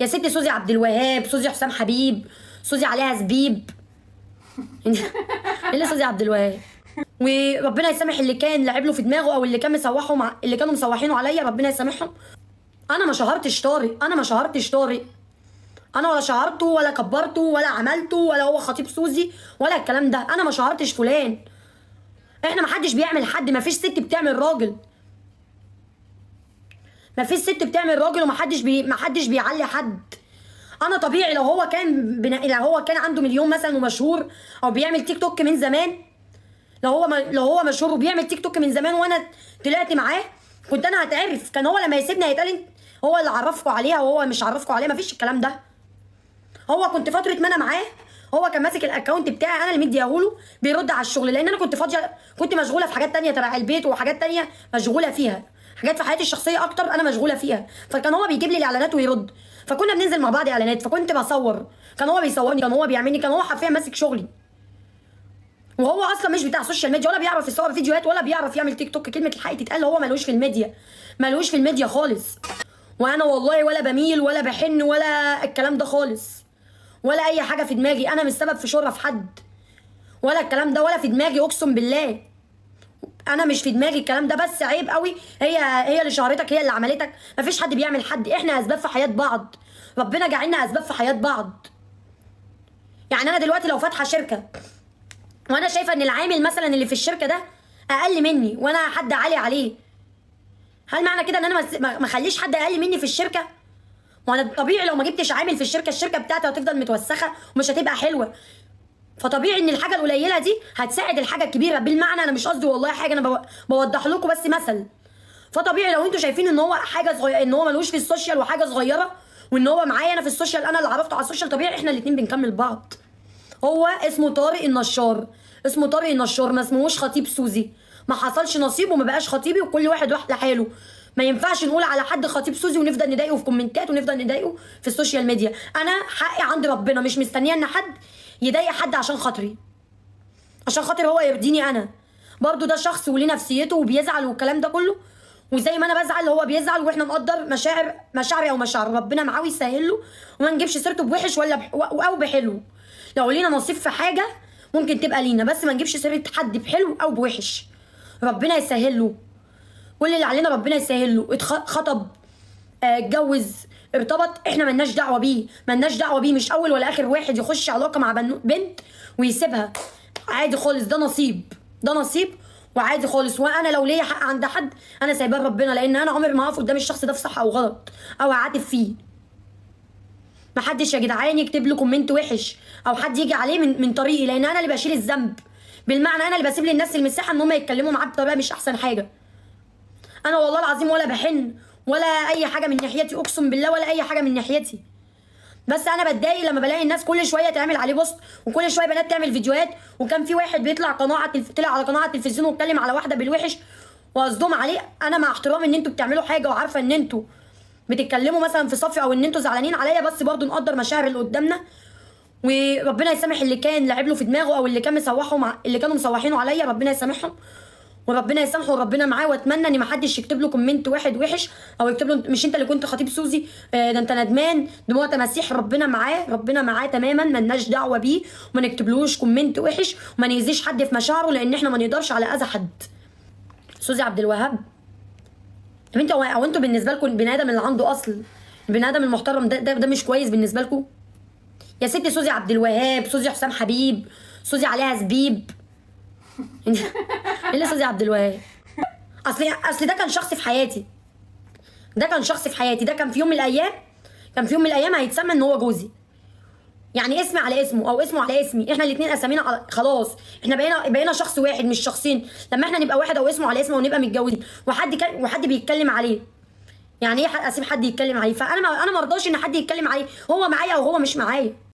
يا ستي سوزي عبد الوهاب، سوزي حسام حبيب، سوزي عليها زبيب. ايه اللي سوزي عبد الوهاب؟ وربنا يسامح اللي كان لعب له في دماغه او اللي كان مسوحه مع اللي كانوا مسوحينه عليا، ربنا يسامحهم. انا ما شهرتش طارق، انا ما شهرتش طارق، انا ولا شهرته ولا كبرته ولا عملته ولا هو خطيب سوزي ولا الكلام ده. انا ما شهرتش فلان. احنا ما حدش بيعمل حد، ما فيش ست بتعمل راجل، ما فيش ست بتعمل راجل، وما حدش بيعلي حد. انا طبيعي لو هو كان لو هو كان عنده مليون مثلا ومشهور او بيعمل تيك توك من زمان، لو هو مشهور وبيعمل تيك توك من زمان وانا طلعت معاه، كنت انا هتعرف. كان هو لما يسيبني هيتقال هو اللي عرفكوا عليها وهو مش عرفكوا عليها. مفيش الكلام ده. هو كنت فتره ما انا معاه هو كان ماسك الاكونت بتاعي، انا اللي مديهوله بيرد على الشغل، لان انا كنت فاضيه، كنت مشغوله في حاجات تانية تبع البيت وحاجات تانية مشغوله فيها، حاجات في حياتي الشخصيه اكتر انا مشغوله فيها. فكان هو بيجيب لي الاعلانات ويرد، فكنا بننزل مع بعض اعلانات، فكنت بصور، كان هو بيصورني، كان هو بيعملني، كان هو حرفيا ماسك شغلي. وهو اصلا مش بتاع السوشيال ميديا، ولا بيعرف يصور فيديوهات، ولا بيعرف يعمل تيك توك. كلمه الحق تتقال، هو ملوش في الميديا، ملوش في الميديا خالص. وانا والله ولا بميل ولا بحن ولا الكلام ده خالص، ولا اي حاجه في دماغي. انا مش سبب في شهره في حد ولا الكلام ده، ولا في دماغي، اقسم بالله انا مش في دماغي الكلام ده. بس عيب قوي، هي اللي شهرتك، هي اللي عملتك. مفيش حد بيعمل حد، احنا اسباب في حياه بعض، ربنا جعلنا اسباب في حياه بعض. يعني انا دلوقتي لو فاتحه شركه وانا شايفه ان العامل مثلا اللي في الشركه ده اقل مني وانا حد عالي عليه، هل معنى كده ان انا ما اخليش حد اقل مني في الشركه؟ وانا طبيعي لو ما جبتش عامل في الشركه بتاعتي هتفضل متوسخه ومش هتبقى حلوه. فطبيعي ان الحاجه القليله دي هتساعد الحاجه الكبيره. بالمعنى انا مش قصدي والله حاجه، انا بوضح لكم بس مثل. فطبيعي لو انتوا شايفين ان هو حاجه صغيره، ان هو ملوش في السوشيال وحاجه صغيره، وان هو معايا انا في السوشيال، انا اللي عرفته على السوشيال، طبيعي احنا الاثنين بنكمل بعض. هو اسمه طارق النشار، اسمه طارق النشار، ما اسمهوش خطيب سوزي. ما حصلش نصيب وما بقاش خطيبي، وكل واحد راح لحاله. ما ينفعش نقول على حد خطيب سوزي ونفضل نضايقه في كومنتات ونفضل نضايقه في السوشيال ميديا. انا حقي عند ربنا، مش مستنيه ان حد يضايق حد عشان خاطري، عشان خاطر هو يرضيني انا. برضو ده شخص وليه نفسيته وبيزعل والكلام ده كله، وزي ما انا بزعل هو بيزعل، واحنا نقدر مشاعري او مشاعر ربنا معاه ويسهل له، وما نجيبش سيرته بوحش ولا او بحلو. لو لينا نصيب في حاجه ممكن تبقى لينا، بس ما نجيبش سيره حد بحلو او بوحش. ربنا يسهل له كل اللي علينا، ربنا يسهل له. خطب، اتجوز، ارتبط، احنا ملناش دعوه بيه، ملناش دعوه بيه. مش اول ولا اخر واحد يخش علاقه مع بنت ويسيبها، عادي خالص، ده نصيب، ده نصيب وعادي خالص. وانا لو ليا حق عند حد انا سايباه لربنا، لان انا عمري ما هقف قدام الشخص ده في صح او غلط او اعاتب فيه. محدش يا جدعان يكتب له كومنت وحش او حد يجي عليه من طريقي، لان انا اللي بشيل الذنب. بالمعنى انا اللي بسيب للناس المساحه ان هم يتكلموا معاه بطريقه مش احسن حاجه. انا والله العظيم ولا بحن ولا اي حاجه من ناحيتي، اقسم بالله ولا اي حاجه من ناحيتي. بس انا بتضايق لما بلاقي الناس كل شويه تعمل عليه بوست، وكل شويه بنات تعمل فيديوهات. وكان في واحد بيطلع طلع على قناه التلفزيون واتكلم على واحده بالوحش وقصدهم عليه. انا مع احترام ان انتوا بتعملوا حاجه وعارفه ان انتوا بتتكلموا مثلا في صفي او ان انتوا زعلانين عليا، بس برضو نقدر مشاعر اللي قدامنا. وربنا يسامح اللي كان لعب له في دماغه او اللي كان مسوحه اللي كانوا مسوحينه عليا، ربنا يسامحهم وربنا يسامحه وربنا معاه. واتمنى ان ما حدش يكتب له كومنت واحد وحش او يكتب له مش انت اللي كنت خطيب سوزي، ده انت ندمان، دموع تماسيح. ربنا معاه، ربنا معاه تماما، ملناش دعوه بيه، وما نكتبلوش كومنت وحش وما نيزيش حد في مشاعره، لان احنا ما نقدرش على اذى حد. سوزي عبد الوهاب، طب انتوا او انتوا بالنسبه لكم البني ادم اللي عنده اصل، البني ادم المحترم ده مش كويس بالنسبه لكم؟ يا ستي سوزي عبد الوهاب، سوزي حسام حبيب، سوزي عليها زبيب. ايه اللي سوزي عبد الوهاب؟ اصل ده كان شخص في حياتي، ده كان شخص في حياتي، ده كان في يوم من الايام، كان في يوم من الايام هيتسمى ان هو جوزي. يعني اسمي على اسمه او اسمه على اسمي، احنا الاثنين اسامينا خلاص، احنا بقينا شخص واحد مش شخصين. لما احنا نبقى واحد او اسمه على اسمه ونبقى متجوزين وحد بيتكلم عليه، يعني ايه اسيب حد يتكلم عليه؟ فانا ما ارضاش ان حد يتكلم عليه، هو معايا او هو مش معايا.